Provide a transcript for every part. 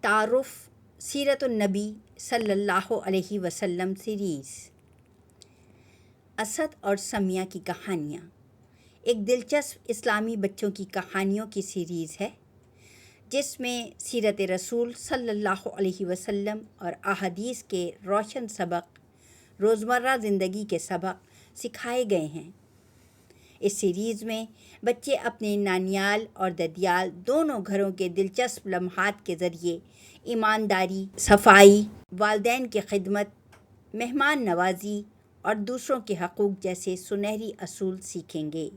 تعارف سیرت النبی صلی اللہ علیہ وسلم سیریز۔ اسد اور سمیہ کی کہانیاں ایک دلچسپ اسلامی بچوں کی کہانیوں کی سیریز ہے جس میں سیرت رسول صلی اللہ علیہ وسلم اور احادیث کے روشن سبق، روزمرہ زندگی کے سبق سکھائے گئے ہیں۔ اس سیریز میں بچے اپنے نانیال اور ددیال دونوں گھروں کے دلچسپ لمحات کے ذریعے ایمانداری، صفائی، والدین کی خدمت، مہمان نوازی اور دوسروں کے حقوق جیسے سنہری اصول سیکھیں گے۔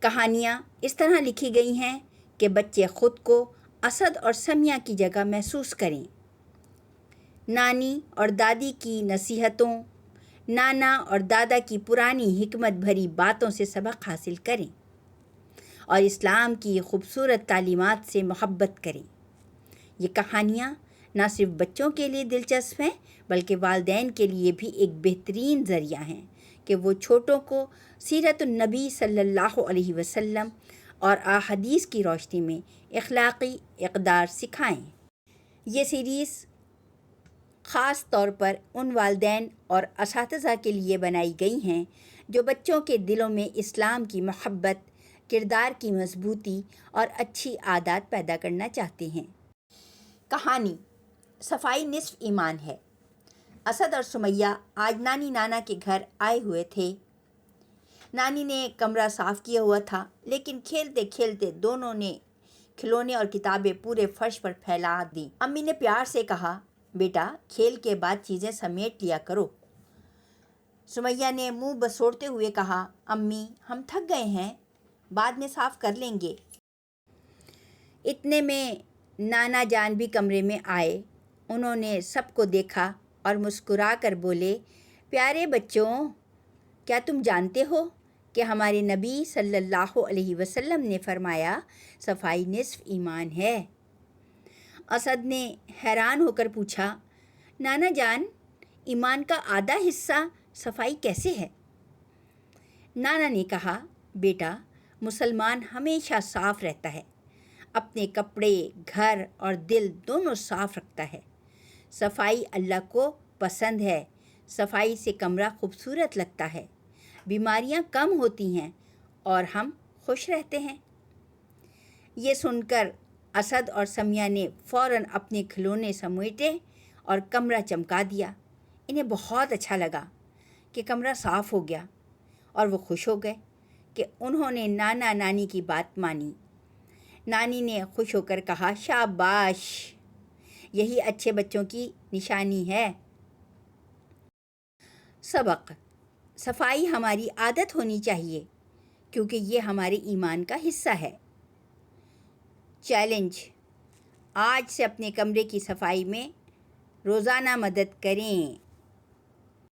کہانیاں اس طرح لکھی گئی ہیں کہ بچے خود کو اسد اور سمیہ کی جگہ محسوس کریں، نانی اور دادی کی نصیحتوں، نانا اور دادا کی پرانی حکمت بھری باتوں سے سبق حاصل کریں اور اسلام کی خوبصورت تعلیمات سے محبت کریں۔ یہ کہانیاں نہ صرف بچوں کے لیے دلچسپ ہیں بلکہ والدین کے لیے بھی ایک بہترین ذریعہ ہیں کہ وہ چھوٹوں کو سیرت النبی صلی اللہ علیہ وسلم اور احادیث کی روشنی میں اخلاقی اقدار سکھائیں۔ یہ سیریز خاص طور پر ان والدین اور اساتذہ کے لیے بنائی گئی ہیں جو بچوں کے دلوں میں اسلام کی محبت، کردار کی مضبوطی اور اچھی عادات پیدا کرنا چاہتے ہیں۔ کہانی صفائی نصف ایمان ہے۔ اسد اور سمیہ آج نانی نانا کے گھر آئے ہوئے تھے۔ نانی نے کمرہ صاف کیا ہوا تھا لیکن کھیلتے کھیلتے دونوں نے کھلونے اور کتابیں پورے فرش پر پھیلا دیں۔ امی نے پیار سے کہا، بیٹا کھیل کے بعد چیزیں سمیٹ لیا کرو۔ سمیہ نے منہ بسوڑتے ہوئے کہا، امی ہم تھک گئے ہیں، بعد میں صاف کر لیں گے۔ اتنے میں نانا جان بھی کمرے میں آئے۔ انہوں نے سب کو دیکھا اور مسکرا کر بولے، پیارے بچوں، کیا تم جانتے ہو کہ ہمارے نبی صلی اللہ علیہ وسلم نے فرمایا صفائی نصف ایمان ہے؟ اسد نے حیران ہو کر پوچھا، نانا جان ایمان کا آدھا حصہ صفائی کیسے ہے؟ نانا نے کہا، بیٹا مسلمان ہمیشہ صاف رہتا ہے، اپنے کپڑے، گھر اور دل دونوں صاف رکھتا ہے۔ صفائی اللہ کو پسند ہے، صفائی سے کمرہ خوبصورت لگتا ہے، بیماریاں کم ہوتی ہیں اور ہم خوش رہتے ہیں۔ یہ سن کر اسد اور سمیہ نے فوراً اپنے کھلونے سمیٹے اور کمرہ چمکا دیا۔ انہیں بہت اچھا لگا کہ کمرہ صاف ہو گیا اور وہ خوش ہو گئے کہ انہوں نے نانا نانی کی بات مانی۔ نانی نے خوش ہو کر کہا، شاباش، یہی اچھے بچوں کی نشانی ہے۔ سبق: صفائی ہماری عادت ہونی چاہیے کیونکہ یہ ہمارے ایمان کا حصہ ہے۔ چیلنج: آج سے اپنے کمرے کی صفائی میں روزانہ مدد کریں۔